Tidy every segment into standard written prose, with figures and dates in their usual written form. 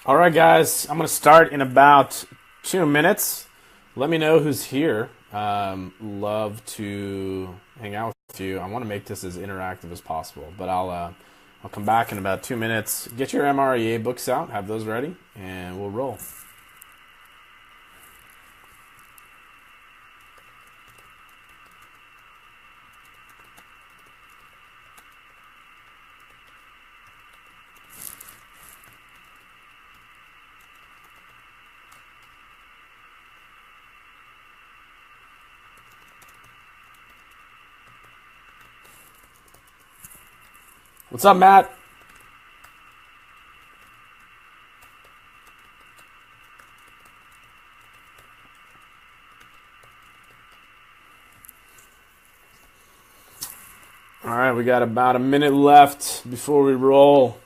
All right, guys, I'm going to start in about 2 minutes. Let me know who's here. Love to hang out with you. I want to make this as interactive as possible, but I'll come back in about 2 minutes. Get your MREA books out, have those ready, and we'll roll. What's up, Matt? All right, we got about a minute left before we roll.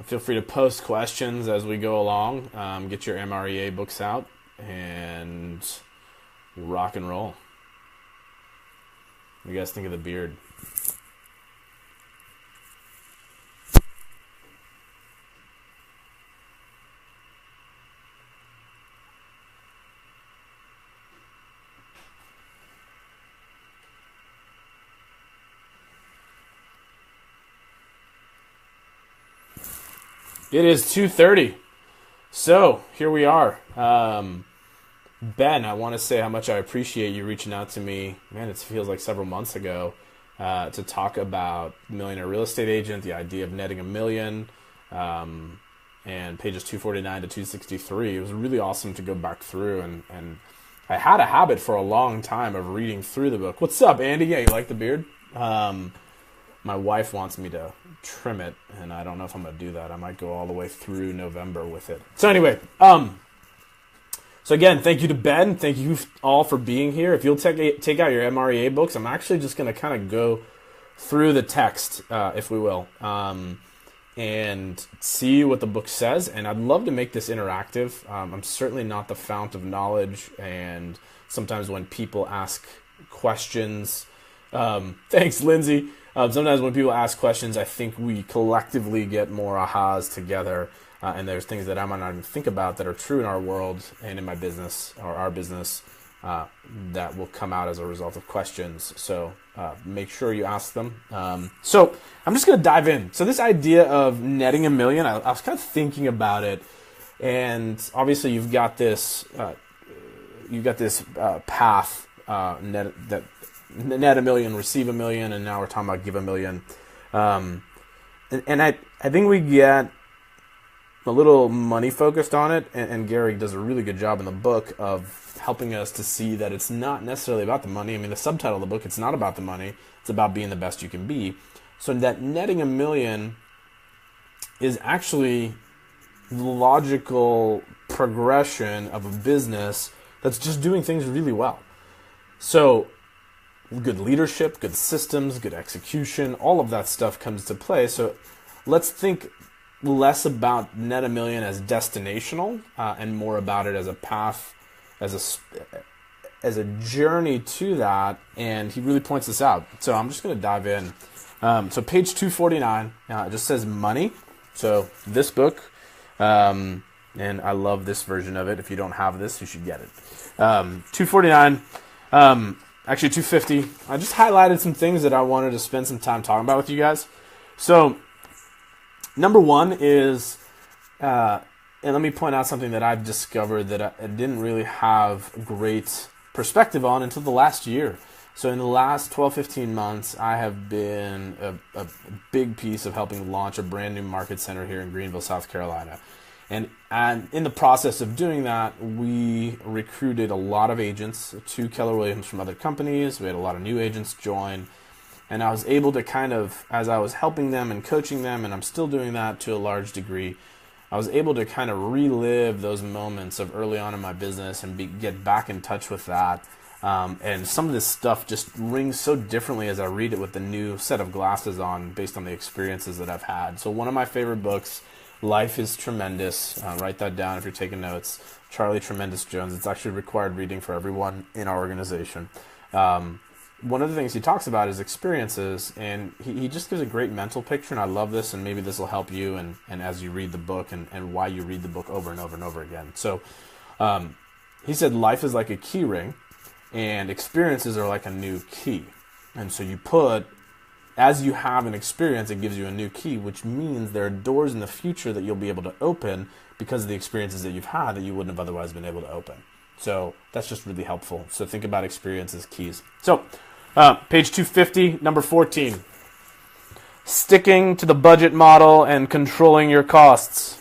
Feel free to post questions as we go along. Get your MREA books out, and rock and roll. What do you guys think of the beard? It is 2:30. So, here we are. Ben, I want to say how much I appreciate you reaching out to me. Man, it feels like several months ago to talk about Millionaire Real Estate Agent, the idea of netting $1 million, and pages 249 to 263. It was really awesome to go back through, and I had a habit for a long time of reading through the book. What's up, Andy? Yeah, you like the beard? My wife wants me to trim it, and I don't know if I'm going to do that. I might go all the way through November with it. So anyway, so again, thank you to Ben. Thank you all for being here. If you'll take out your MREA books, I'm actually just going to kind of go through the text, if we will, and see what the book says. And I'd love to make this interactive. I'm certainly not the fount of knowledge, and sometimes when people ask questions, thanks, Lindsay. Sometimes when people ask questions, I think we collectively get more ahas together, and there's things that I might not even think about that are true in our world and in my business or our business that will come out as a result of questions. So make sure you ask them. So I'm just going to dive in. So this idea of netting $1 million, I was kind of thinking about it, and obviously you've got this path net $1 million, receive $1 million, and now we're talking about give $1 million. And I think we get a little money focused on it, and Gary does a really good job in the book of helping us to see that it's not necessarily about the money. I mean, the subtitle of the book, it's not about the money, it's about being the best you can be. So that netting $1 million is actually the logical progression of a business that's just doing things really well. So good leadership, good systems, good execution, all of that stuff comes to play. So let's think less about net $1 million as destinational and more about it as a path, as a journey to that. And he really points this out. So I'm just going to dive in. So page 249, it just says money. So this book, and I love this version of it. If you don't have this, you should get it. 249. Actually, 250. I just highlighted some things that I wanted to spend some time talking about with you guys. So, number one is, and let me point out something that I've discovered that I didn't really have great perspective on until the last year. So, in the last 12, 15 months, I have been a big piece of helping launch a brand new market center here in Greenville, South Carolina. And in the process of doing that, we recruited a lot of agents to Keller Williams from other companies. We had a lot of new agents join. And I was able to kind of, as I was helping them and coaching them, and I'm still doing that to a large degree, I was able to kind of relive those moments of early on in my business and get back in touch with that. And some of this stuff just rings so differently as I read it with the new set of glasses on based on the experiences that I've had. So one of my favorite books, Life is Tremendous. Write that down if you're taking notes. Charlie Tremendous Jones. It's actually required reading for everyone in our organization. one of the things he talks about is experiences, and he just gives a great mental picture, and I love this, and maybe this will help you and as you read the book and why you read the book over and over and over again. So he said life is like a key ring, and experiences are like a new key. And so you put, as you have an experience, it gives you a new key, which means there are doors in the future that you'll be able to open because of the experiences that you've had that you wouldn't have otherwise been able to open. So that's just really helpful. So think about experiences, keys. So page 250, number 14. Sticking to the budget model and controlling your costs.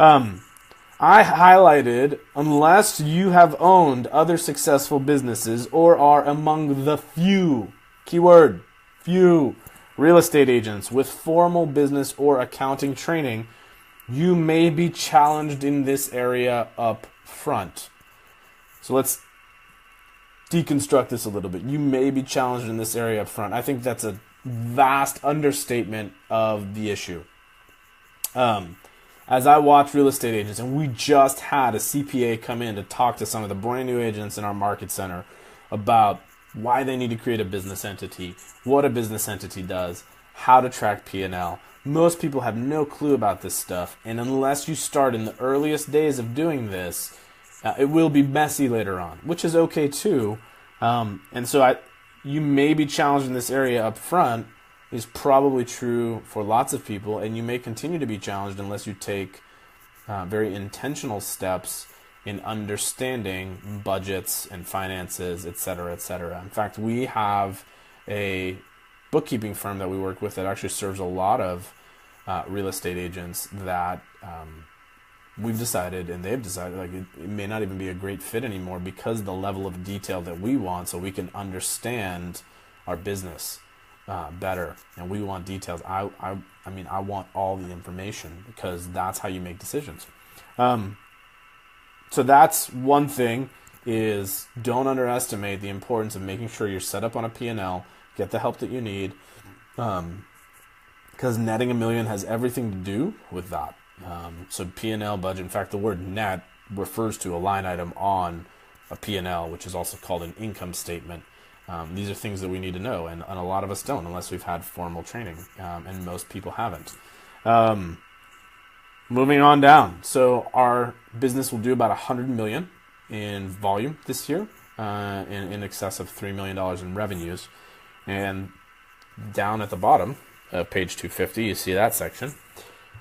I highlighted, unless you have owned other successful businesses or are among the few, keyword, few, real estate agents with formal business or accounting training, you may be challenged in this area up front. So let's deconstruct this a little bit. You may be challenged in this area up front. I think that's a vast understatement of the issue. As I watch real estate agents, and we just had a CPA come in to talk to some of the brand new agents in our market center about why they need to create a business entity, what a business entity does, how to track P&L. Most people have no clue about this stuff, and unless you start in the earliest days of doing this, it will be messy later on, which is okay too. And so you may be challenged in this area up front is probably true for lots of people, and you may continue to be challenged unless you take very intentional steps in understanding budgets and finances, et cetera, et cetera. In fact, we have a bookkeeping firm that we work with that actually serves a lot of real estate agents that we've decided, and they've decided, like it may not even be a great fit anymore because of the level of detail that we want, so we can understand our business better, and we want details. I mean, I want all the information because that's how you make decisions. So that's one thing, is don't underestimate the importance of making sure you're set up on a P&L, get the help that you need, because netting $1 million has everything to do with that. So P&L budget, in fact, the word net refers to a line item on a P&L, which is also called an income statement. These are things that we need to know, and a lot of us don't unless we've had formal training, and most people haven't. Moving on down. So our business will do about $100 million in volume this year, in excess of $3 million in revenues. And down at the bottom of page 250, you see that section.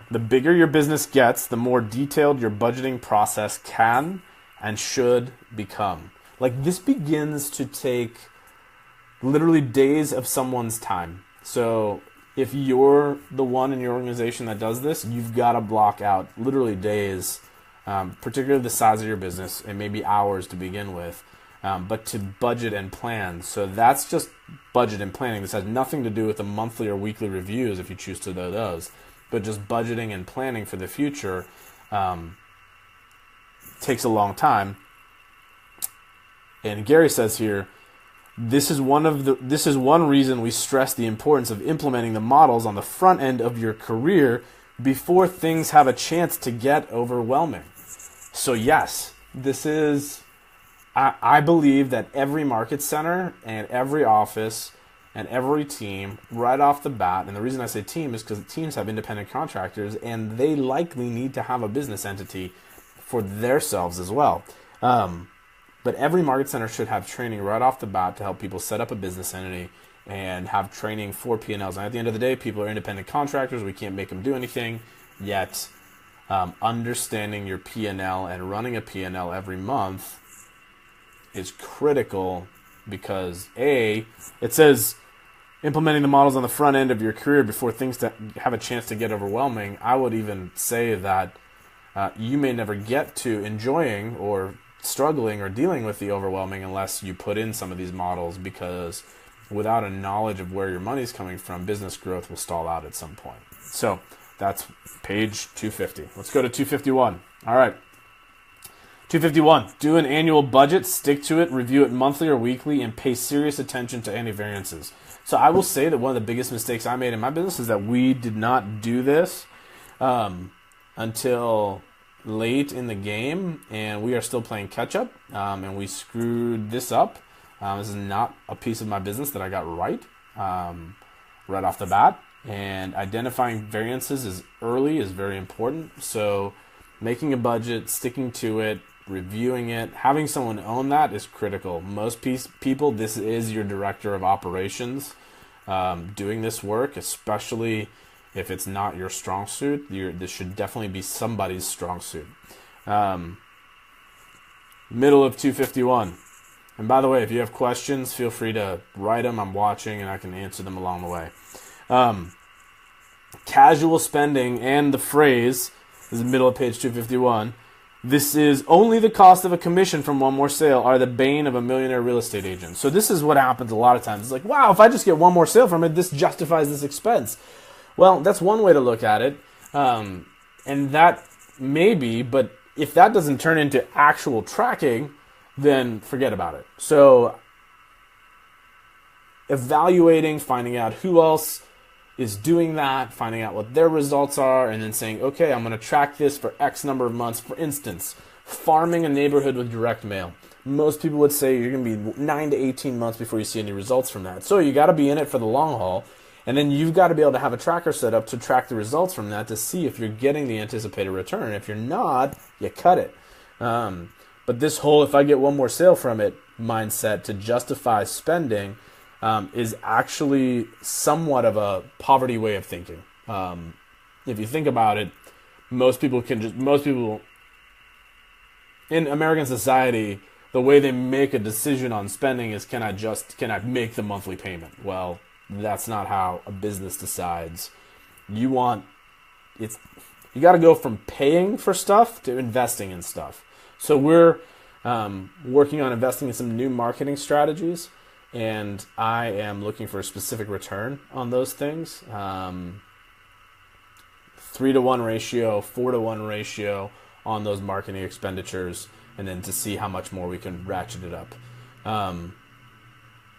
The bigger your business gets, the more detailed your budgeting process can and should become. Like, this begins to take literally days of someone's time. So if you're the one in your organization that does this, you've got to block out literally days, particularly the size of your business, and maybe hours to begin with, but to budget and plan. So that's just budget and planning. This has nothing to do with the monthly or weekly reviews if you choose to do those, but just budgeting and planning for the future takes a long time. And Gary says here, this is one reason we stress the importance of implementing the models on the front end of your career before things have a chance to get overwhelming. So yes, this is, I believe that every market center and every office and every team right off the bat, and the reason I say team is because teams have independent contractors and they likely need to have a business entity for themselves as well. But every market center should have training right off the bat to help people set up a business entity and have training for P&Ls. And at the end of the day, people are independent contractors. We can't make them do anything. Yet, understanding your P&L and running a P&L every month is critical because, A, it says implementing the models on the front end of your career before things have a chance to get overwhelming. I would even say that you may never get to enjoying or struggling or dealing with the overwhelming unless you put in some of these models, because without a knowledge of where your money's coming from, business growth will stall out at some point. So that's page 250. Let's go to 251. All right. 251. Do an annual budget, stick to it, review it monthly or weekly, and pay serious attention to any variances. So I will say that one of the biggest mistakes I made in my business is that we did not do this until late in the game, and we are still playing catch up, and we screwed this up This is not a piece of my business that I got right off the bat. And identifying variances early is very important. So making a budget, sticking to it, reviewing it, having someone own that is critical. Most people, this is your director of operations doing this work, especially if it's not your strong suit. This should definitely be somebody's strong suit. Middle of 251. And by the way, if you have questions, feel free to write them. I'm watching and I can answer them along the way. Casual spending and the phrase, this is the middle of page 251, this is only the cost of a commission from one more sale are the bane of a millionaire real estate agent. So this is what happens a lot of times. It's like, wow, if I just get one more sale from it, this justifies this expense. Well, that's one way to look at it. And that may be, but if that doesn't turn into actual tracking, then forget about it. So evaluating, finding out who else is doing that, finding out what their results are, and then saying, okay, I'm going to track this for X number of months. For instance, farming a neighborhood with direct mail. Most people would say you're going to be 9 to 18 months before you see any results from that. So you got to be in it for the long haul, and then you've got to be able to have a tracker set up to track the results from that to see if you're getting the anticipated return. If you're not, you cut it. But this whole if I get one more sale from it mindset to justify spending is actually somewhat of a poverty way of thinking. If you think about it, most people in American society, the way they make a decision on spending is can I make the monthly payment? Well, that's not how a business decides. You got to go from paying for stuff to investing in stuff. So we're working on investing in some new marketing strategies, and I am looking for a specific return on those things. 3-to-1 ratio, 4-to-1 ratio on those marketing expenditures, and then to see how much more we can ratchet it up.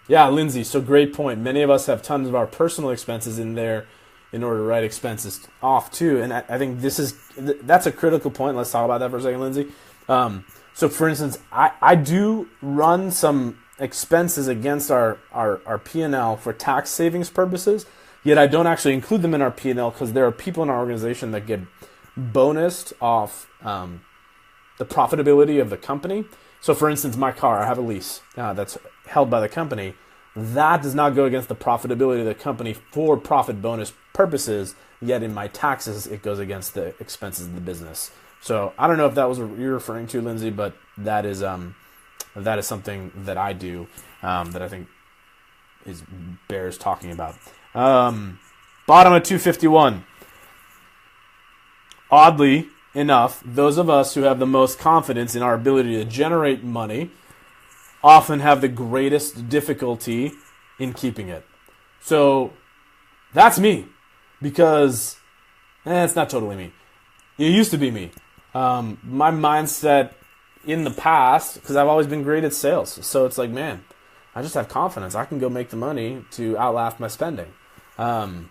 Yeah, Lindsay, so great point. Many of us have tons of our personal expenses in there in order to write expenses off too. And I think that's a critical point. Let's talk about that for a second, Lindsay. So for instance, I do run some expenses against our P&L for tax savings purposes, yet I don't actually include them in our P&L because there are people in our organization that get bonused off the profitability of the company. So for instance, my car, I have a lease that's held by the company. That does not go against the profitability of the company for profit bonus purposes, yet in my taxes, it goes against the expenses of the business. So I don't know if that was what you're referring to, Lindsay, but that is something that I do that I think bears talking about. Bottom of 251. Oddly enough, those of us who have the most confidence in our ability to generate money often have the greatest difficulty in keeping it. So that's me, because it's not totally me. It used to be me. My mindset in the past, because I've always been great at sales, so it's like, man, I just have confidence. I can go make the money to outlaugh my spending. And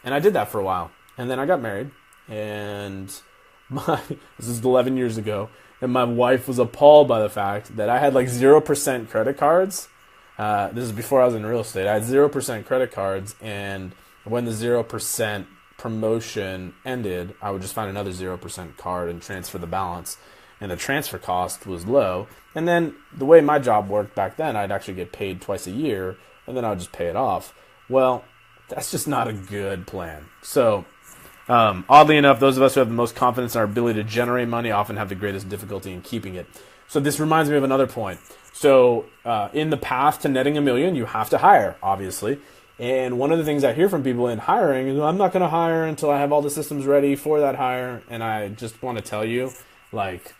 I did that for a while. And then I got married, and this is 11 years ago, and my wife was appalled by the fact that I had like 0% credit cards. This is before I was in real estate. I had 0% credit cards, and when the 0% promotion ended, I would just find another 0% card and transfer the balance. And the transfer cost was low. And then the way my job worked back then, I'd actually get paid twice a year, and then I would just pay it off. Well, that's just not a good plan. So oddly enough, those of us who have the most confidence in our ability to generate money often have the greatest difficulty in keeping it. So this reminds me of another point. So in the path to netting $1 million, you have to hire, obviously. And one of the things I hear from people in hiring is, I'm not going to hire until I have all the systems ready for that hire. And I just want to tell you, like,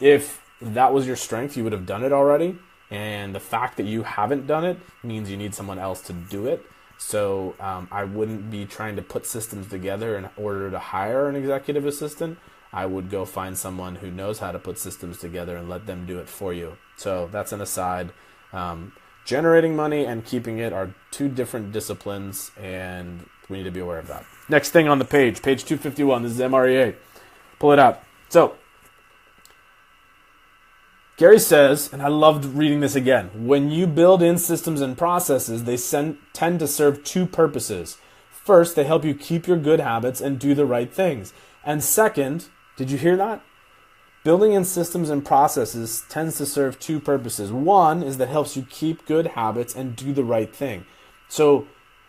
if that was your strength, you would have done it already. And the fact that you haven't done it means you need someone else to do it. So I wouldn't be trying to put systems together in order to hire an executive assistant. I would go find someone who knows how to put systems together and let them do it for you. So that's an aside. Generating money and keeping it are two different disciplines, and we need to be aware of that. Next thing on the page 251. This is MREA. Pull it out. So Gary says, and I loved reading this again, when you build in systems and processes, they tend to serve two purposes. First, they help you keep your good habits and do the right things. And second, did you hear that? Building in systems and processes tends to serve two purposes. One is that helps you keep good habits and do the right thing. So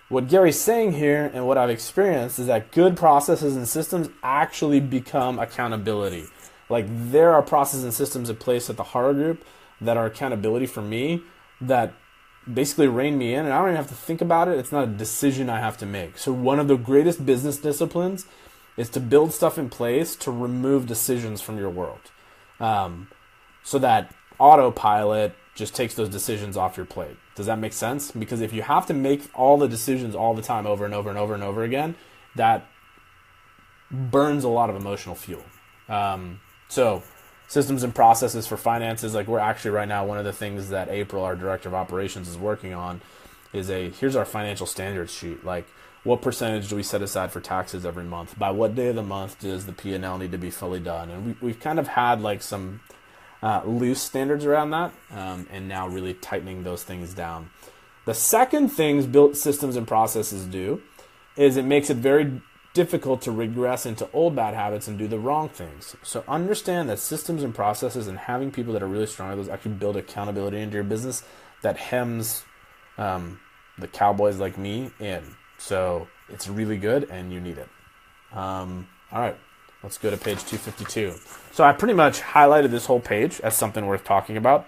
what Gary's saying here and what I've experienced is that good processes and systems actually become accountability. Like there are processes and systems in place at the Haro Group that are accountability for me that basically rein me in, and I don't even have to think about it. It's not a decision I have to make. So one of the greatest business disciplines is to build stuff in place to remove decisions from your world. So that autopilot just takes those decisions off your plate. Does that make sense? Because if you have to make all the decisions all the time over and over and over and over again, that burns a lot of emotional fuel. So systems and processes for finances, like we're actually right now, one of the things that April, our director of operations, is working on is here's our financial standards sheet. Like what percentage do we set aside for taxes every month? By what day of the month does the P&L need to be fully done? And we've kind of had like some loose standards around that, and now really tightening those things down. The second things built systems and processes do is it makes it very difficult to regress into old bad habits and do the wrong things. So understand that systems and processes and having people that are really strong at those actually build accountability into your business that hems the cowboys like me in. So it's really good and you need it. All right, let's go to page 252. So I pretty much highlighted this whole page as something worth talking about.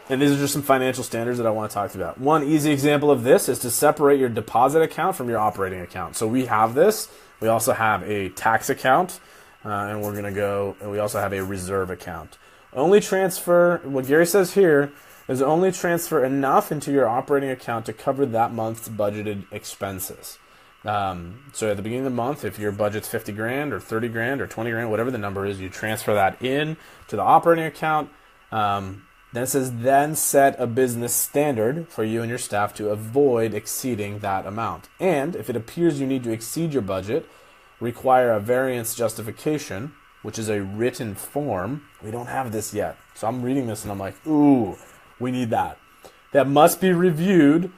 And these are just some financial standards that I want to talk about. One easy example of this is to separate your deposit account from your operating account. So we have this. We also have a tax account, and we also have a reserve account. Only transfer, what Gary says here, is only transfer enough into your operating account to cover that month's budgeted expenses. So at the beginning of the month, if your budget's 50 grand or 30 grand or 20 grand, whatever the number is, you transfer that in to the operating account. Then it says, then set a business standard for you and your staff to avoid exceeding that amount. And if it appears you need to exceed your budget, require a variance justification, which is a written form. We don't have this yet. So I'm reading this and I'm like, ooh, we need that. That must be reviewed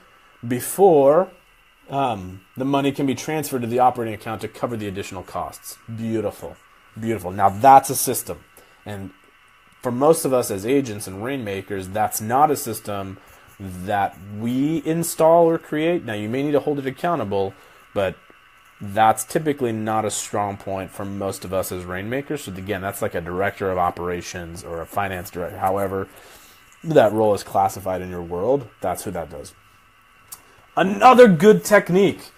before the money can be transferred to the operating account to cover the additional costs. Beautiful. Beautiful. Now that's a system. And for most of us as agents and rainmakers, that's not a system that we install or create. Now, you may need to hold it accountable, but that's typically not a strong point for most of us as rainmakers. So again, that's like a director of operations or a finance director, however that role is classified in your world. That's who that does. Another good technique.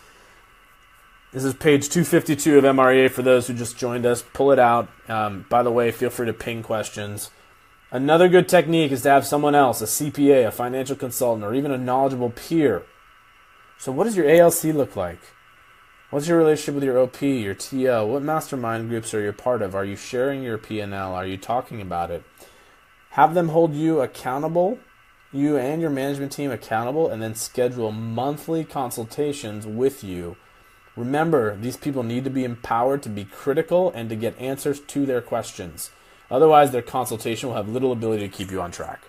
This is page 252 of MREA for those who just joined us. Pull it out. By the way, feel free to ping questions. Another good technique is to have someone else, a CPA, a financial consultant, or even a knowledgeable peer. So what does your ALC look like? What's your relationship with your OP, your TL? What mastermind groups are you part of? Are you sharing your P&L? Are you talking about it? Have them hold you accountable, you and your management team accountable, and then schedule monthly consultations with you. Remember, these people need to be empowered to be critical and to get answers to their questions. Otherwise, their consultation will have little ability to keep you on track.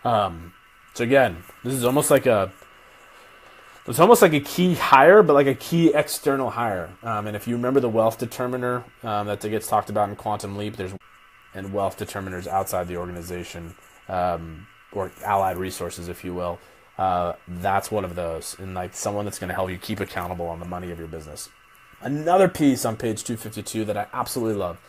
So again, this is almost like a key hire, but like a key external hire. And if you remember the wealth determiner that gets talked about in Quantum Leap, there's and wealth determiners outside the organization, or allied resources, if you will. That's one of those, and like someone that's going to help you keep accountable on the money of your business. Another piece on page 252 that I absolutely love.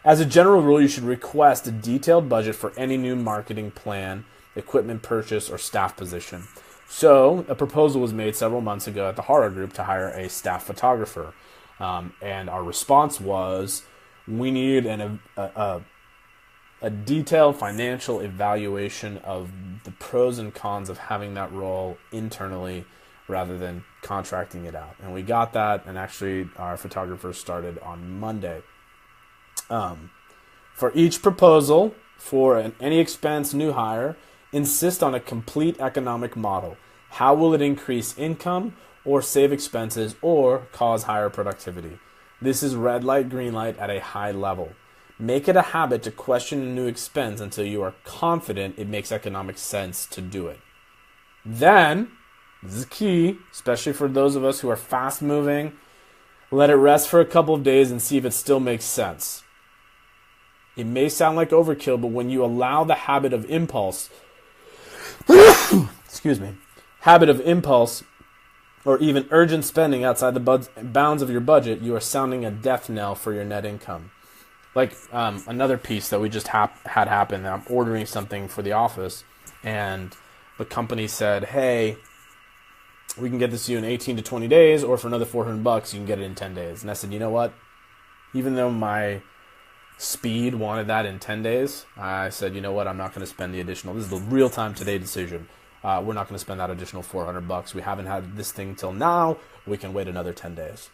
As a general rule, you should request a detailed budget for any new marketing plan, equipment purchase, or staff position. So a proposal was made several months ago at the Haro Group to hire a staff photographer. And our response was, we need a detailed financial evaluation of the pros and cons of having that role internally rather than contracting it out. And we got that, and actually our photographer started on Monday. For each proposal for any expense new hire, insist on a complete economic model. How will it increase income or save expenses or cause higher productivity? This is red light, green light at a high level. Make it a habit to question a new expense until you are confident it makes economic sense to do it. Then, this is key, especially for those of us who are fast moving, let it rest for a couple of days and see if it still makes sense. It may sound like overkill, but when you allow the habit of impulse, habit of impulse, or even urgent spending outside the bounds of your budget, you are sounding a death knell for your net income. Like another piece that we just had happen, I'm ordering something for the office, and the company said, hey, we can get this to you in 18 to 20 days, or for another $400, you can get it in 10 days. And I said, you know what? Even though my speed wanted that in 10 days, I said, you know what? I'm not going to spend the additional. This is the real-time today decision. We're not going to spend that additional $400. We haven't had this thing till now. We can wait another 10 days.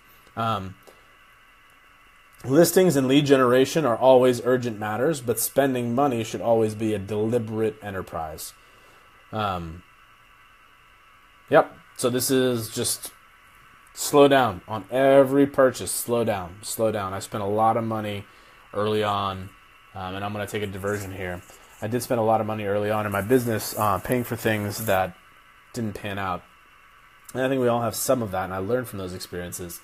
Listings and lead generation are always urgent matters, but spending money should always be a deliberate enterprise. Yep. So this is just slow down on every purchase. Slow down. I spent a lot of money early on, and I'm going to take a diversion here. I did spend a lot of money early on in my business paying for things that didn't pan out. And I think we all have some of that, and I learned from those experiences.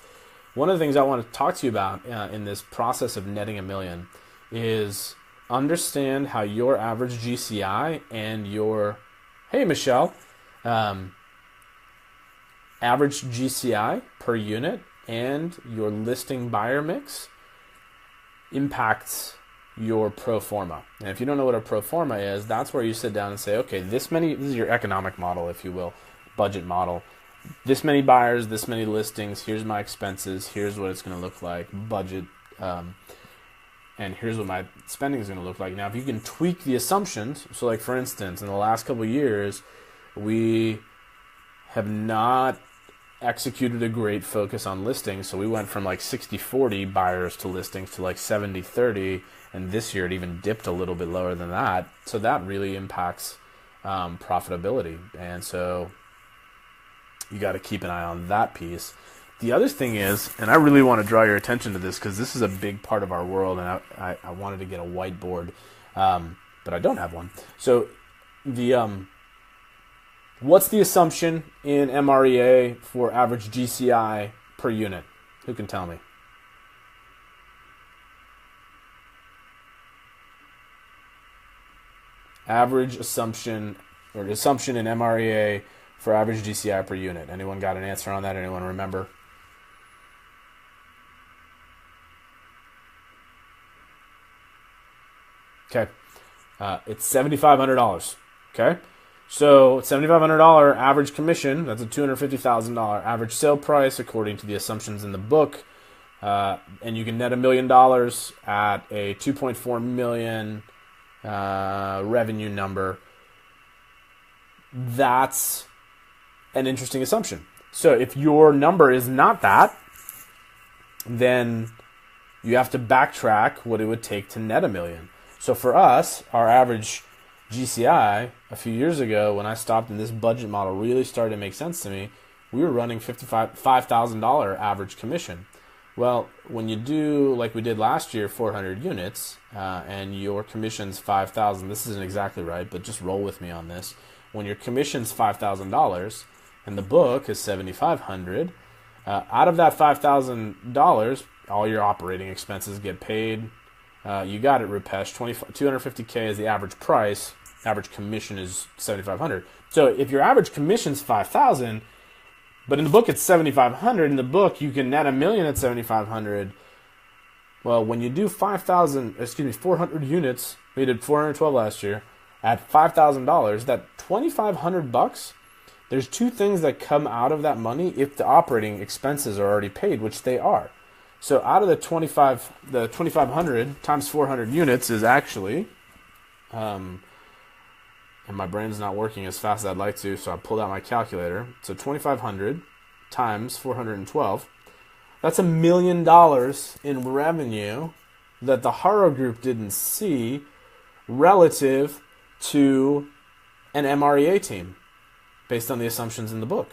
One of the things I want to talk to you about in this process of netting $1 million is understand how your average GCI and your, hey Michelle, average GCI per unit and your listing buyer mix impacts your pro forma. And if you don't know what a pro forma is, that's where you sit down and say, okay, this is your economic model, if you will, budget model. This many buyers, this many listings, here's my expenses, here's what it's going to look like, budget, and here's what my spending is going to look like. Now, if you can tweak the assumptions, so like for instance, in the last couple of years, we have not executed a great focus on listings, so we went from like 60-40 buyers to listings to like 70-30, and this year it even dipped a little bit lower than that, so that really impacts profitability, and so you got to keep an eye on that piece. The other thing is, and I really want to draw your attention to this because this is a big part of our world, and I wanted to get a whiteboard, but I don't have one. So what's the assumption in MREA for average GCI per unit? Who can tell me? Average assumption, or assumption in MREA for average GCI per unit. Anyone got an answer on that? Anyone remember? Okay. It's $7,500. Okay. So $7,500 average commission, that's a $250,000 average sale price according to the assumptions in the book. And you can net $1 million at a 2.4 million revenue number. That's an interesting assumption. So if your number is not that, then you have to backtrack what it would take to net $1 million. So for us, our average GCI a few years ago, when I stopped and this budget model really started to make sense to me, we were running $5,000 average commission. Well, when you do, like we did last year, 400 units, and your commission's $5,000, this isn't exactly right, but just roll with me on this. When your commission's $5,000 and the book is $7,500, out of that $5,000, all your operating expenses get paid. You got it, Rupesh. $250K is the average price. Average commission is $7,500. So if your average commission's $5,000, but in the book it's $7,500, in the book you can net $1 million at $7,500. Well, when you do 400 units, we did 412 last year at $5,000. That $2,500. There's two things that come out of that money if the operating expenses are already paid, which they are. So out of the 2,500 times 400 units is actually, and my brain's not working as fast as I'd like to, so I pulled out my calculator. So 2,500 times 412, that's $1 million in revenue that the Haro Group didn't see relative to an MREA team based on the assumptions in the book.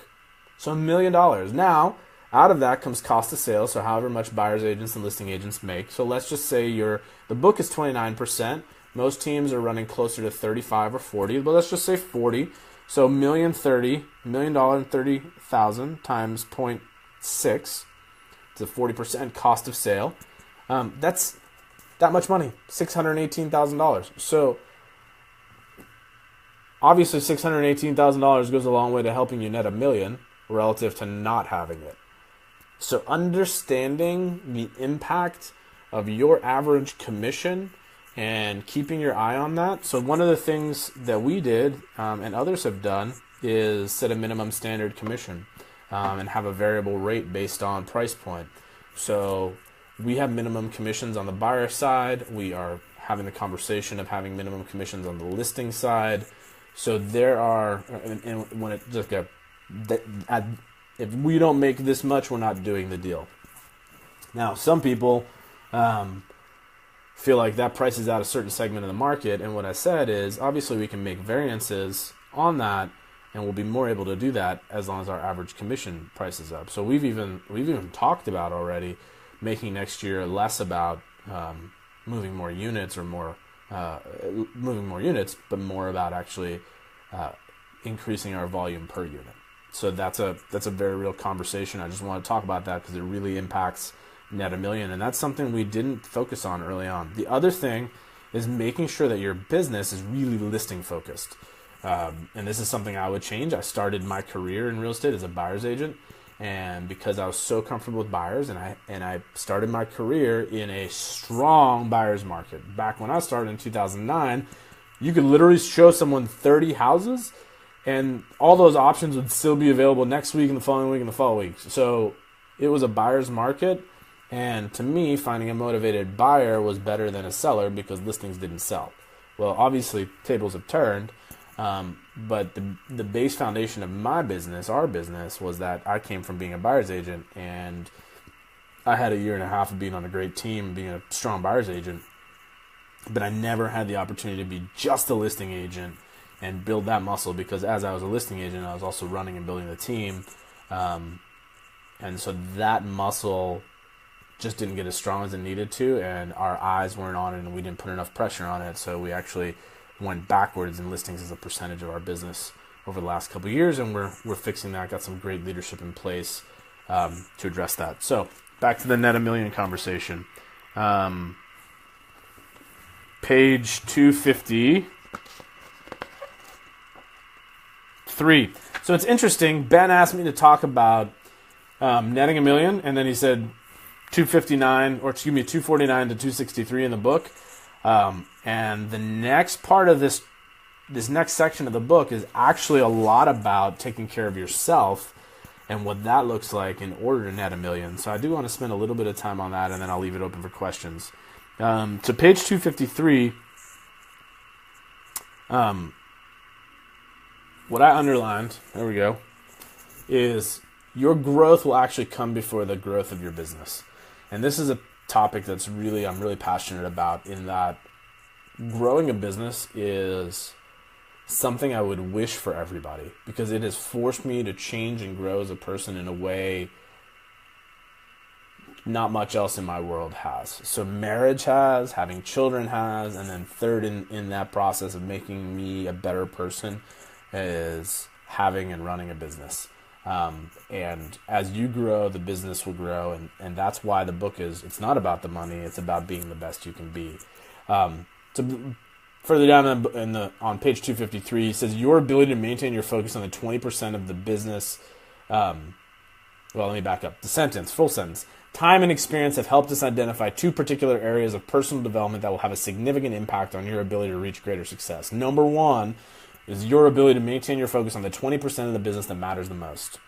So $1 million. Now, Out of that comes cost of sales, so however much buyer's agents and listing agents make. So let's just say the book is 29%. Most teams are running closer to 35 or 40, but let's just say 40. So $1,030,000 times 0.6. It's a 40% cost of sale. That's that much money, $618,000. So obviously $618,000 goes a long way to helping you net $1 million relative to not having it. So understanding the impact of your average commission and keeping your eye on that. So one of the things that we did and others have done is set a minimum standard commission and have a variable rate based on price point. So we have minimum commissions on the buyer side. We are having the conversation of having minimum commissions on the listing side. So there are, and when it just if we don't make this much, we're not doing the deal. Now, some people feel like that prices out a certain segment of the market, and what I said is obviously we can make variances on that, and we'll be more able to do that as long as our average commission price is up. So we've even talked about already making next year less about moving more units, but more about actually increasing our volume per unit. So that's a very real conversation. I just want to talk about that because it really impacts net $1 million, and that's something we didn't focus on early on. The other thing is making sure that your business is really listing focused. And this is something I would change. I started my career in real estate as a buyer's agent, and because I was so comfortable with buyers, and I started my career in a strong buyer's market. Back when I started in 2009, you could literally show someone 30 houses, and all those options would still be available next week and the following week and the following week. So it was a buyer's market, and to me, finding a motivated buyer was better than a seller because listings didn't sell. Well, obviously, tables have turned. But the base foundation of my business, our business, was that I came from being a buyer's agent, and I had a year and a half of being on a great team, being a strong buyer's agent, but I never had the opportunity to be just a listing agent and build that muscle, because as I was a listing agent, I was also running and building the team. And so that muscle just didn't get as strong as it needed to, and our eyes weren't on it, and we didn't put enough pressure on it. So we actually went backwards in listings as a percentage of our business over the last couple of years, and we're fixing that. Got some great leadership in place to address that. So back to the net $1 million conversation. Page 253. So it's interesting. Ben asked me to talk about netting $1 million, and then he said 249 to 263 in the book. And the next part of this next section of the book is actually a lot about taking care of yourself and what that looks like in order to net $1 million. So I do want to spend a little bit of time on that, and then I'll leave it open for questions. To page 253, what I underlined, there we go, is your growth will actually come before the growth of your business. And this is a topic that's I'm really passionate about, in that growing a business is something I would wish for everybody, because it has forced me to change and grow as a person in a way not much else in my world has. So marriage has, having children has, and then third in that process of making me a better person is having and running a business. And as you grow, the business will grow, and that's why the book it's not about the money, it's about being the best you can be. So further down on page 253, he says your ability to maintain your focus on the 20% of the business. Let me back up. Full sentence. Time and experience have helped us identify two particular areas of personal development that will have a significant impact on your ability to reach greater success. Number one is your ability to maintain your focus on the 20% of the business that matters the most.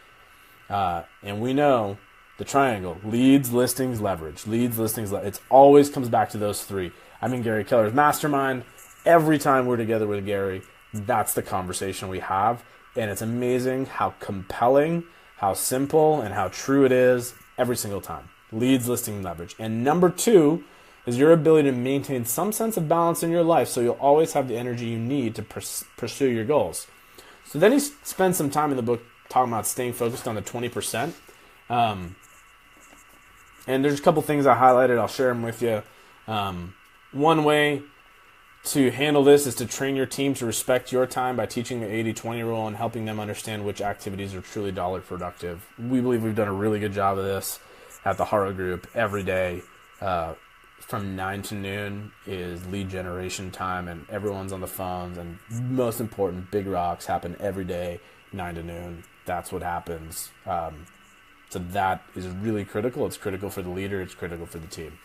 And we know the triangle: leads, listings, leverage. Leads, listings, it always comes back to those three. I'm in Gary Keller's mastermind. Every time we're together with Gary, that's the conversation we have. And it's amazing how compelling, how simple, and how true it is every single time. Leads, listing, leverage. And number two is your ability to maintain some sense of balance in your life, so you'll always have the energy you need to pursue your goals. So then he spends some time in the book talking about staying focused on the 20%. And there's a couple things I highlighted. I'll share them with you. One way to handle this is to train your team to respect your time by teaching the 80-20 rule and helping them understand which activities are truly dollar productive. We believe we've done a really good job of this at the Haro Group. Every day from 9 to noon is lead generation time, and everyone's on the phones, and most important, big rocks happen every day, 9 to noon. That's what happens. So that is really critical. It's critical for the leader. It's critical for the team.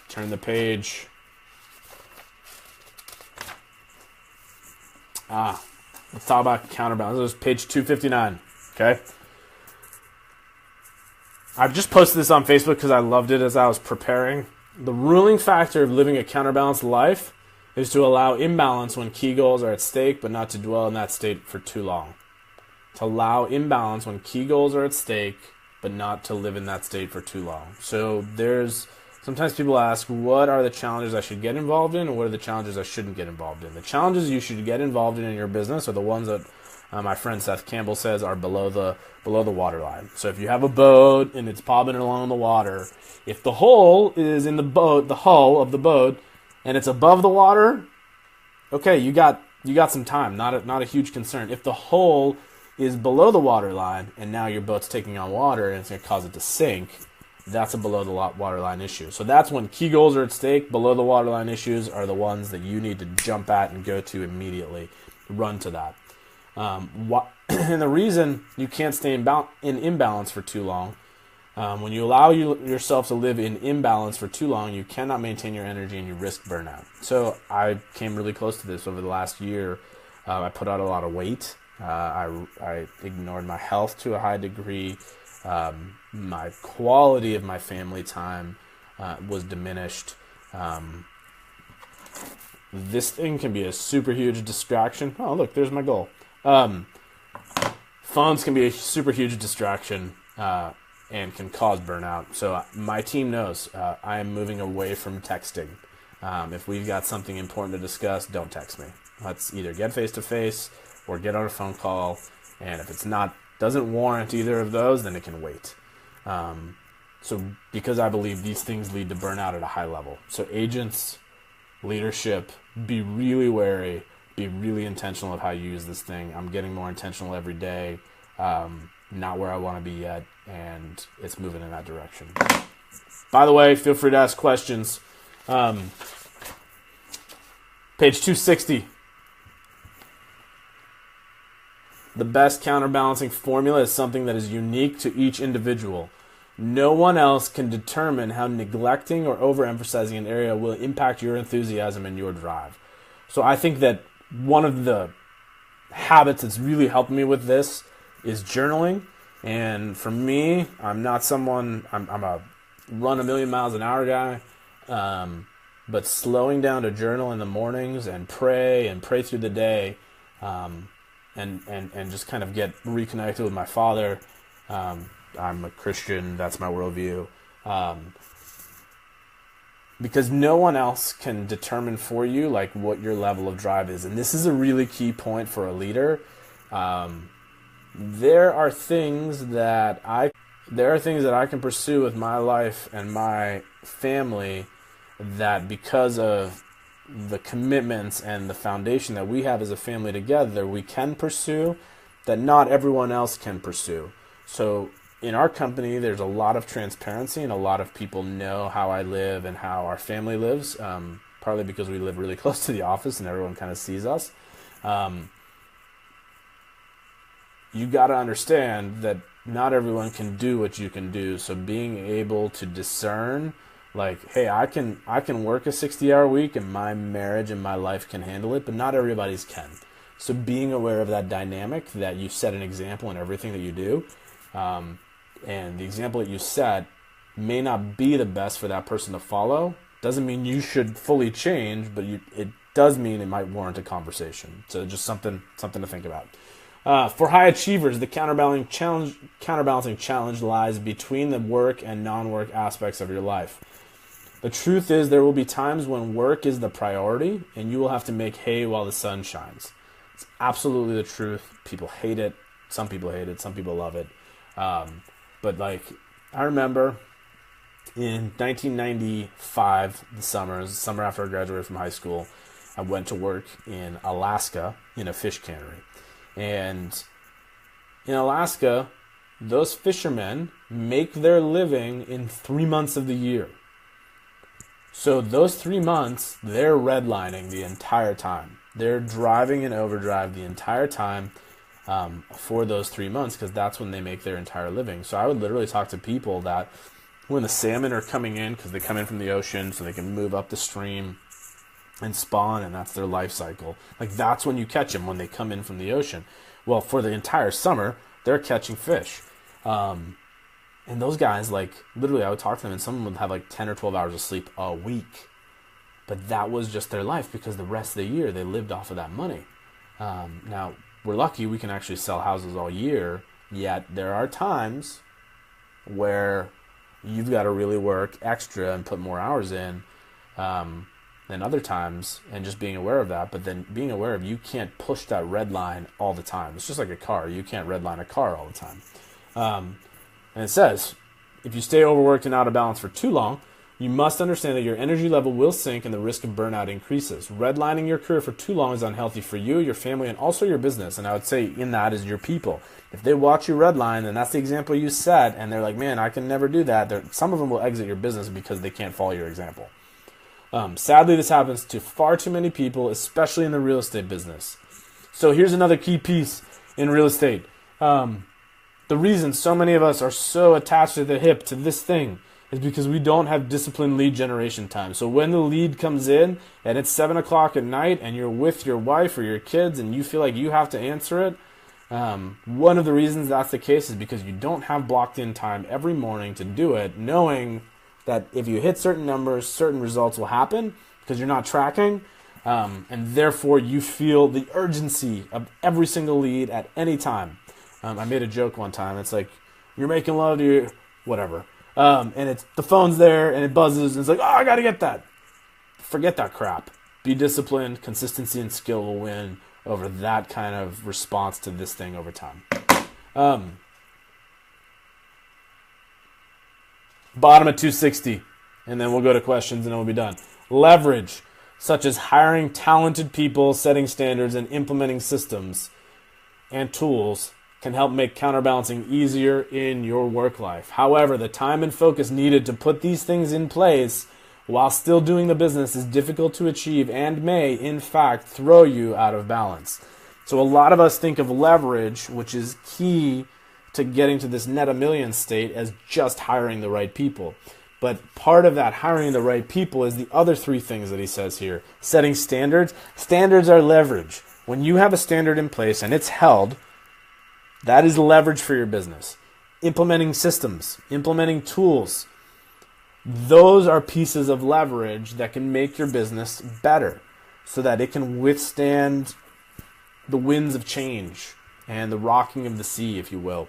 Turn the page. Let's talk about counterbalance. This is page 259. Okay. I've just posted this on Facebook because I loved it as I was preparing. The ruling factor of living a counterbalanced life is to allow imbalance when key goals are at stake, but not to dwell in that state for too long. To allow imbalance when key goals are at stake, but not to live in that state for too long. So sometimes people ask, what are the challenges I should get involved in, and what are the challenges I shouldn't get involved in? The challenges you should get involved in your business are the ones that my friend Seth Campbell says are below the water line. So if you have a boat and it's bobbing along the water, if the hole is in the boat, the hull of the boat, and it's above the water, okay, you got some time, not a huge concern. If the hole is below the water line and now your boat's taking on water and it's going to cause it to sink, that's a below the water line issue. So that's when key goals are at stake. Below the water line issues are the ones that you need to jump at and go to immediately. Run to that. And the reason you can't stay in imbalance for too long, when you allow yourself to live in imbalance for too long, you cannot maintain your energy and you risk burnout. So I came really close to this over the last year. I put on a lot of weight. I ignored my health to a high degree. My quality of my family time was diminished. This thing can be a super huge distraction. Oh, look, there's my goal. Phones can be a super huge distraction and can cause burnout. So my team knows I am moving away from texting. If we've got something important to discuss, don't text me. Let's either get face-to-face or get on a phone call, and if it's doesn't warrant either of those, then it can wait. So because I believe these things lead to burnout at a high level. So agents, leadership, be really wary, be really intentional of how you use this thing. I'm getting more intentional every day, not where I want to be yet, and it's moving in that direction. By the way, feel free to ask questions. Page 260. The best counterbalancing formula is something that is unique to each individual. No one else can determine how neglecting or overemphasizing an area will impact your enthusiasm and your drive. So I think that one of the habits that's really helped me with this is journaling. And for me, I'm not someone, I'm a run a million miles an hour guy, but slowing down to journal in the mornings and pray through the day, and just kind of get reconnected with my Father. I'm a Christian. That's my worldview. Because no one else can determine for you like what your level of drive is. And this is a really key point for a leader. There are things that I can pursue with my life and my family that because of the commitments and the foundation that we have as a family together, we can pursue that not everyone else can pursue. So in our company, there's a lot of transparency and a lot of people know how I live and how our family lives, partly because we live really close to the office and everyone kind of sees us. You got to understand that not everyone can do what you can do. So being able to discern, like, hey, I can work a 60-hour week and my marriage and my life can handle it, but not everybody's can. So being aware of that dynamic, that you set an example in everything that you do, and the example that you set may not be the best for that person to follow. Doesn't mean you should fully change, but it does mean it might warrant a conversation. So just something to think about. For high achievers, the counterbalancing challenge lies between the work and non-work aspects of your life. The truth is there will be times when work is the priority and you will have to make hay while the sun shines. It's absolutely the truth. People hate it. Some people hate it. Some people love it. But like, I remember in 1995, the summer after I graduated from high school, I went to work in Alaska in a fish cannery. And in Alaska, those fishermen make their living in 3 months of the year. So those 3 months, they're redlining the entire time. They're driving in overdrive the entire time for those 3 months, because that's when they make their entire living. So I would literally talk to people that when the salmon are coming in, because they come in from the ocean so they can move up the stream and spawn, and that's their life cycle. Like, that's when you catch them, when they come in from the ocean. Well, for the entire summer, they're catching fish. And those guys, like, literally, I would talk to them, and some would have like 10 or 12 hours of sleep a week. But that was just their life, because the rest of the year, they lived off of that money. Now, we're lucky we can actually sell houses all year, yet there are times where you've got to really work extra and put more hours in than other times, and just being aware of that. But then being aware of, you can't push that red line all the time. It's just like a car. You can't redline a car all the time. And it says, if you stay overworked and out of balance for too long, you must understand that your energy level will sink and the risk of burnout increases. Redlining your career for too long is unhealthy for you, your family, and also your business. And I would say in that is your people. If they watch you redline, and that's the example you set, and they're like, man, I can never do that, some of them will exit your business because they can't follow your example. Sadly, this happens to far too many people, especially in the real estate business. So here's another key piece in real estate. The reason so many of us are so attached to the hip to this thing is because we don't have disciplined lead generation time. So when the lead comes in and it's 7 o'clock at night and you're with your wife or your kids and you feel like you have to answer it, one of the reasons that's the case is because you don't have blocked in time every morning to do it, knowing that if you hit certain numbers, certain results will happen because you're not tracking, and therefore you feel the urgency of every single lead at any time. I made a joke one time. It's like, you're making love to your whatever. And it's the phone's there and it buzzes and it's like, oh, I got to get that. Forget that crap. Be disciplined. Consistency and skill will win over that kind of response to this thing over time. Bottom of 260. And then we'll go to questions and then we'll be done. Leverage, such as hiring talented people, setting standards, and implementing systems and tools, can help make counterbalancing easier in your work life. However, the time and focus needed to put these things in place while still doing the business is difficult to achieve and may, in fact, throw you out of balance. So a lot of us think of leverage, which is key to getting to this net a million state, as just hiring the right people. But part of that hiring the right people is the other three things that he says here. Setting standards. Standards are leverage. When you have a standard in place and it's held, that is leverage for your business. Implementing systems, implementing tools. Those are pieces of leverage that can make your business better so that it can withstand the winds of change and the rocking of the sea, if you will.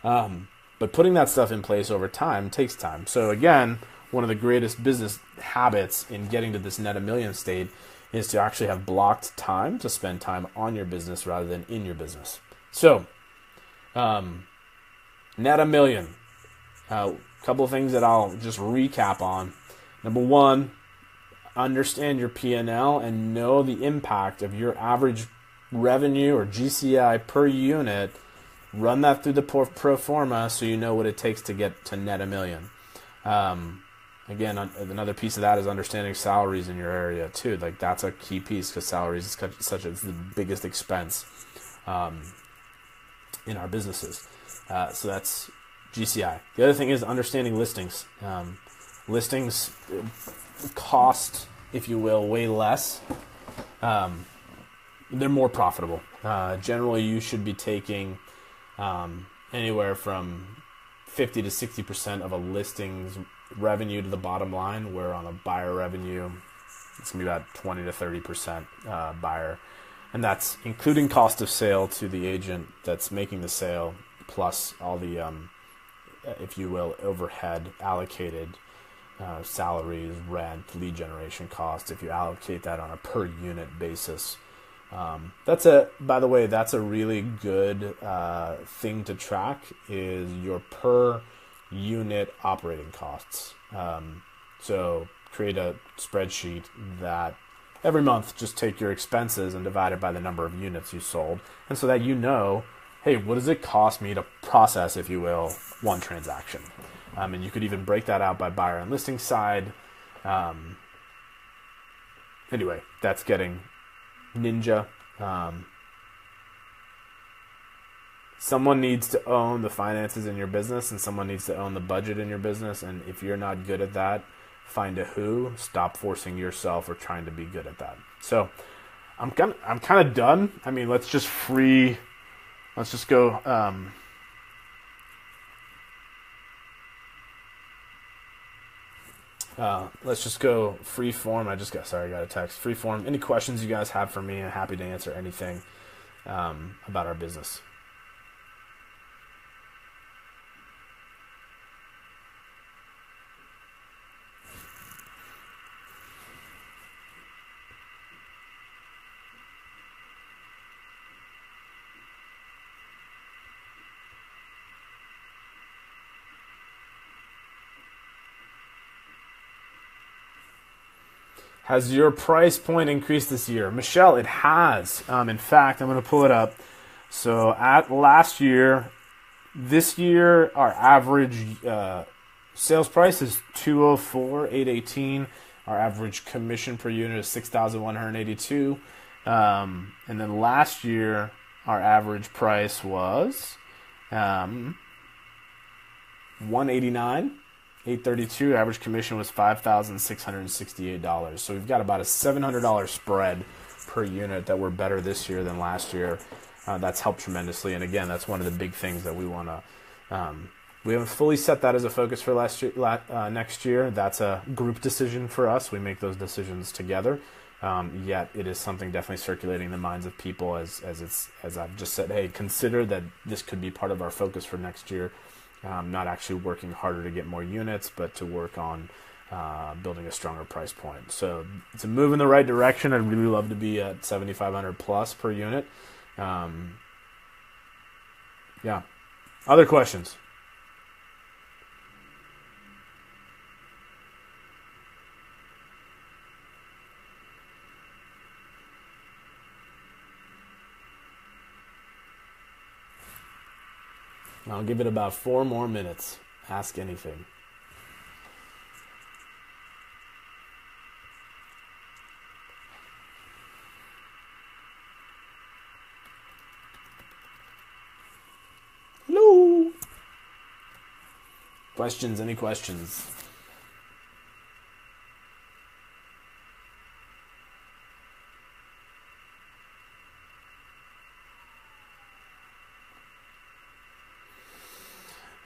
But putting that stuff in place over time takes time. So again, one of the greatest business habits in getting to this net a million state is to actually have blocked time to spend time on your business rather than in your business. So, net a million. A couple of things that I'll just recap on. Number one, understand your P&L and know the impact of your average revenue or GCI per unit. Run that through the pro forma so you know what it takes to get to net a million. Again, another piece of that is understanding salaries in your area too. Like, that's a key piece because salaries is it's the biggest expense in our businesses. So that's GCI. The other thing is understanding listings. Listings cost, if you will, way less. They're more profitable. Generally, you should be taking anywhere from 50 to 60% of a listing's revenue to the bottom line, where on a buyer revenue, it's going to be about 20 to 30% buyer. And that's including cost of sale to the agent that's making the sale, plus all the, if you will, overhead allocated salaries, rent, lead generation costs. If you allocate that on a per unit basis, By the way, that's a really good thing to track, is your per unit operating costs. So create a spreadsheet that every month just take your expenses and divide it by the number of units you sold. And so that hey, what does it cost me to process, if you will, one transaction? And you could even break that out by buyer and listing side. Anyway, that's getting ninja. Someone needs to own the finances in your business, and someone needs to own the budget in your business. And if you're not good at that, find a who. Stop forcing yourself or trying to be good at that. So I'm kind of done. I mean, let's just go. Let's just go free form. I got a text. Free form. Any questions you guys have for me? I'm happy to answer anything about our business. Has your price point increased this year? Michelle, it has. In fact, I'm going to pull it up. So at last year, this year, our average sales price is $204,818. Our average commission per unit is $6,182. And then last year, our average price was $189,832. Average commission was $5,668. So we've got about a $700 spread per unit that we're better this year than last year. That's helped tremendously. And again, that's one of the big things that we want to. We haven't fully set that as a focus for next year. That's a group decision for us. We make those decisions together. Yet it is something definitely circulating in the minds of people as I've just said. Hey, consider that this could be part of our focus for next year. Not actually working harder to get more units, but to work on building a stronger price point. So it's a move in the right direction. I'd really love to be at 7,500 plus per unit. Yeah. Other questions? I'll give it about 4 more minutes. Ask anything. Hello. Questions? Any questions?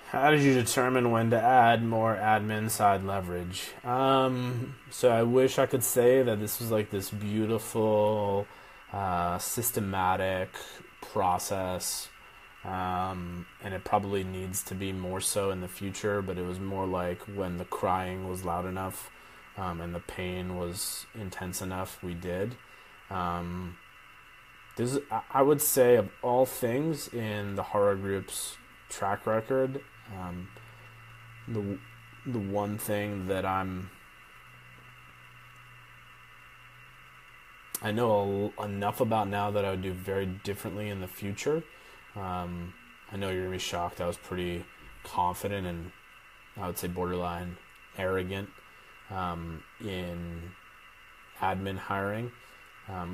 How did you determine when to add more admin side leverage? So I wish I could say that this was like this beautiful, systematic process, and it probably needs to be more so in the future, but it was more like when the crying was loud enough, and the pain was intense enough, we did. This, I would say, of all things in the Haro Group's track record, the one thing that I know enough about now that I would do very differently in the future. I know you're gonna be shocked. I was pretty confident and I would say borderline arrogant in admin hiring.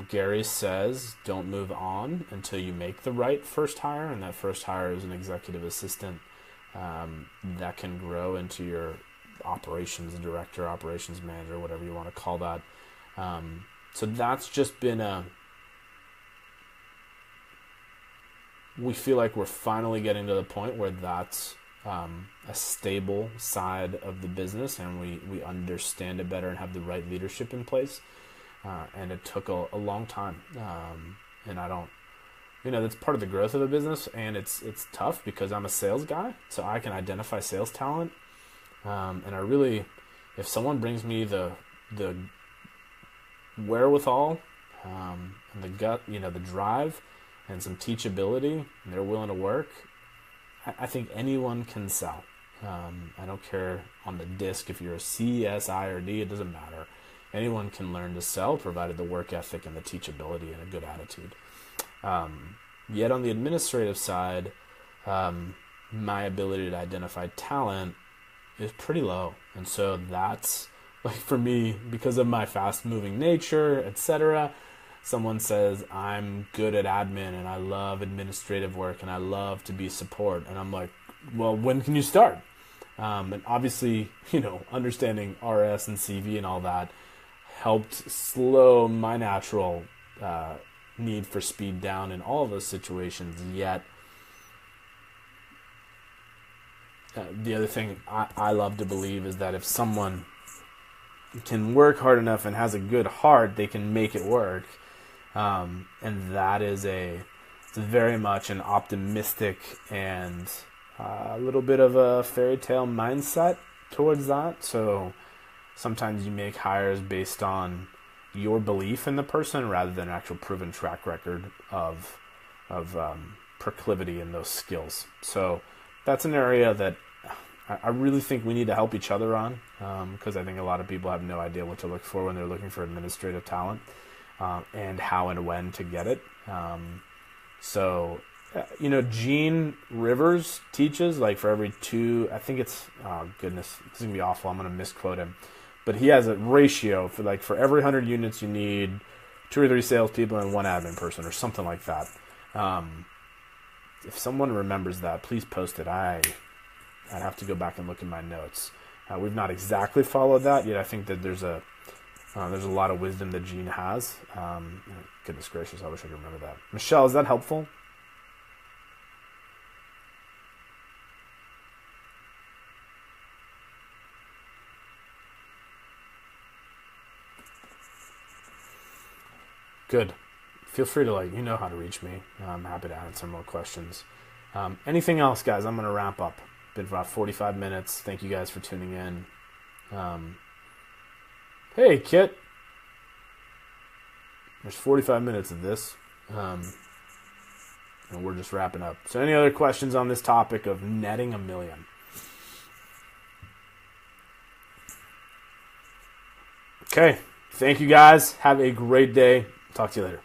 Gary says don't move on until you make the right first hire, and that first hire is an executive assistant that can grow into your operations director, operations manager, whatever you want to call that. So that's just been we feel like we're finally getting to the point where that's a stable side of the business, and we understand it better and have the right leadership in place. And it took a long time. And I don't, that's part of the growth of the business, and it's tough because I'm a sales guy, so I can identify sales talent. And I really, if someone brings me the wherewithal, and the gut, the drive and some teachability, and they're willing to work, I think anyone can sell. I don't care on the disc if you're a C, S, I, or D, it doesn't matter. Anyone can learn to sell, provided the work ethic and the teachability and a good attitude. Yet on the administrative side, my ability to identify talent is pretty low. And so that's, like, for me, because of my fast-moving nature, etc., someone says, I'm good at admin and I love administrative work and I love to be support. And I'm like, well, when can you start? And obviously, understanding RS and CV and all that helped slow my natural need for speed down in all of those situations. Yet, the other thing I love to believe is that if someone can work hard enough and has a good heart, they can make it work. And that is it's very much an optimistic and a little bit of a fairy tale mindset towards that. So sometimes you make hires based on your belief in the person rather than an actual proven track record of proclivity in those skills. So that's an area that I really think we need to help each other on, because I think a lot of people have no idea what to look for when they're looking for administrative talent, and how and when to get it. Gene Rivers teaches, like, for every two, I think it's, oh goodness, this is going to be awful, I'm going to misquote him, but he has a ratio for every 100 units you need 2 or 3 salespeople and 1 admin person or something like that. If someone remembers that, please post it. I'd have to go back and look in my notes. We've not exactly followed that yet. I think that there's a lot of wisdom that Gene has. Goodness gracious, I wish I could remember that. Michelle, is that helpful? Good. Feel free to, you know how to reach me. I'm happy to answer more questions. Anything else, guys? I'm going to wrap up. Been about 45 minutes. Thank you guys for tuning in. Hey, Kit. There's 45 minutes of this. And we're just wrapping up. So any other questions on this topic of netting $1 million? Okay. Thank you, guys. Have a great day. Talk to you later.